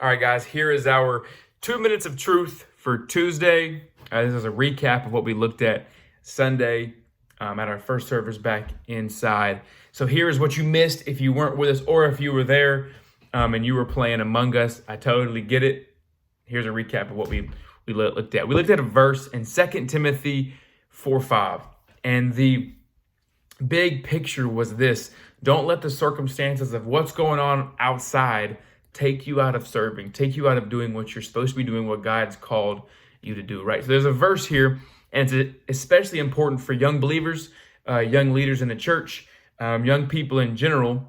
All right, guys, here is our 2 minutes of truth for Tuesday. This is a recap of what we looked at Sunday at our first service back inside. So here is what you missed if you weren't with us or if you were there and you were playing Among Us. I totally get it. Here's a recap of what we looked at. We looked at a verse in 2 Timothy 4:5. And the big picture was this: don't let the circumstances of what's going on outside take you out of serving, take you out of doing what you're supposed to be doing, what God's called you to do, right? So there's a verse here, and it's especially important for young believers, young leaders in the church, young people in general,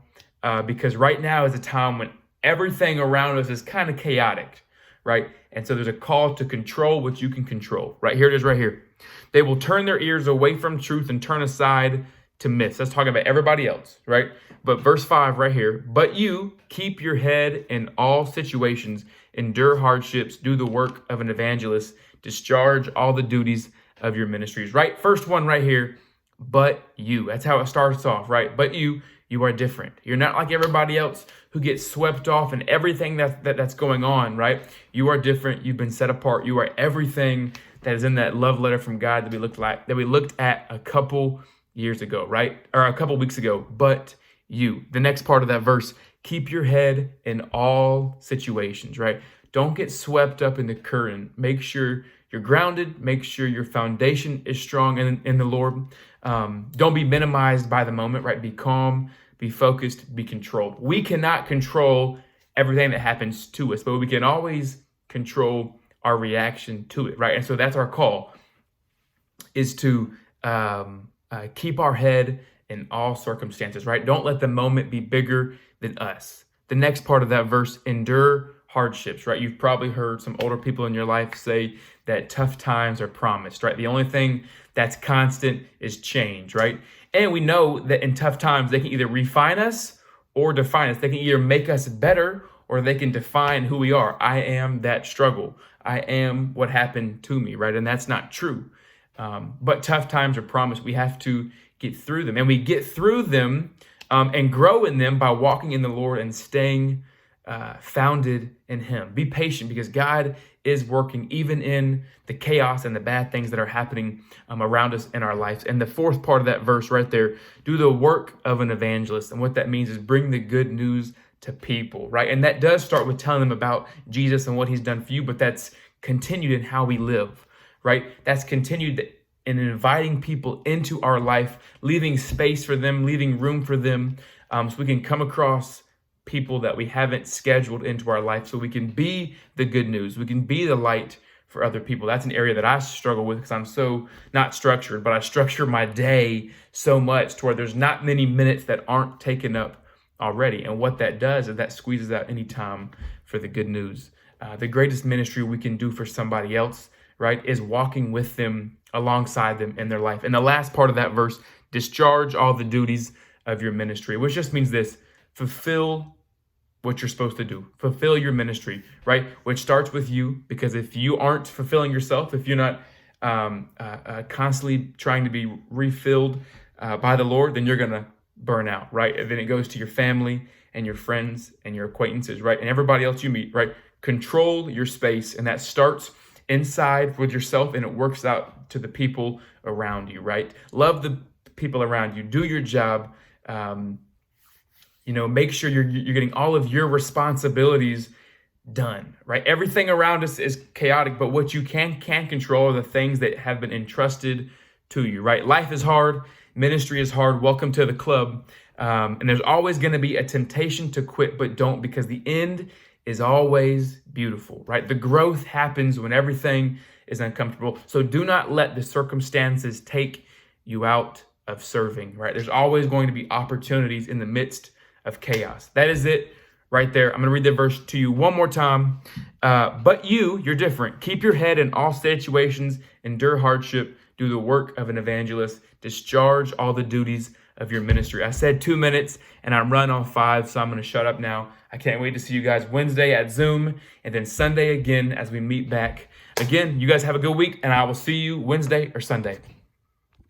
because right now is a time when everything around us is kind of chaotic, right? And so there's a call to control what you can control, right? Here it is right here. They will turn their ears away from truth and turn aside to myths. Let's talk about everybody else, right? But verse 5 right here, but you keep your head in all situations, endure hardships, do the work of an evangelist, discharge all the duties of your ministries, right? First one right here, but you. That's how it starts off, right? But you are different. You're not like everybody else who gets swept off in everything that's going on, right? You are different. You've been set apart. You are everything that is in that love letter from God that we looked at a couple years ago, right? Or a couple weeks ago. But you, the next part of that verse, keep your head in all situations, right? Don't get swept up in the current. Make sure you're grounded. Make sure your foundation is strong in the Lord. Don't be minimized by the moment, right? Be calm, be focused, be controlled. We cannot control everything that happens to us, but we can always control our reaction to it, right? And so that's our call, is to keep our head in all circumstances, right? Don't let the moment be bigger than us. The next part of that verse, endure hardships, right? You've probably heard some older people in your life say that tough times are promised, right? The only thing that's constant is change, right? And we know that in tough times, they can either refine us or define us. They can either make us better or they can define who we are. I am that struggle. I am what happened to me, right? And that's not true. But tough times are promised. We have to get through them. And we get through them and grow in them by walking in the Lord and staying founded in Him. Be patient because God is working even in the chaos and the bad things that are happening around us in our lives. And the fourth part of that verse right there, do the work of an evangelist. And what that means is bring the good news to people, right? And that does start with telling them about Jesus and what He's done for you, but that's continued in how we live, right? That's continued in inviting people into our life, leaving space for them, leaving room for them, so we can come across people that we haven't scheduled into our life, so we can be the good news. We can be the light for other people. That's an area that I struggle with because I'm so not structured, but I structure my day so much to where there's not many minutes that aren't taken up already. And what that does is that squeezes out any time for the good news. The greatest ministry we can do for somebody else, right, is walking with them, alongside them in their life. And the last part of that verse, discharge all the duties of your ministry, which just means this: fulfill what you're supposed to do. Fulfill your ministry, right? Which starts with you, because if you aren't fulfilling yourself, if you're not constantly trying to be refilled by the Lord, then you're going to burn out, right? And then it goes to your family and your friends and your acquaintances, right? And everybody else you meet, right? Control your space, and that starts inside with yourself, and it works out to the people around you, right? Love the people around you. Do your job. Make sure you're getting all of your responsibilities done, right? Everything around us is chaotic, but what you can control are the things that have been entrusted to you, right? Life is hard. Ministry is hard. Welcome to the club. And there's always going to be a temptation to quit, but don't, because the end is always beautiful, right? The growth happens when everything is uncomfortable. So do not let the circumstances take you out of serving, right? There's always going to be opportunities in the midst of chaos. That is it right there. I'm going to read the verse to you one more time. But you're different. Keep your head in all situations, endure hardship, do the work of an evangelist, discharge all the duties of your ministry. I said 2 minutes and I'm running on 5, so I'm going to shut up now. I can't wait to see you guys Wednesday at Zoom and then Sunday again as we meet back. Again, you guys have a good week, and I will see you Wednesday or Sunday.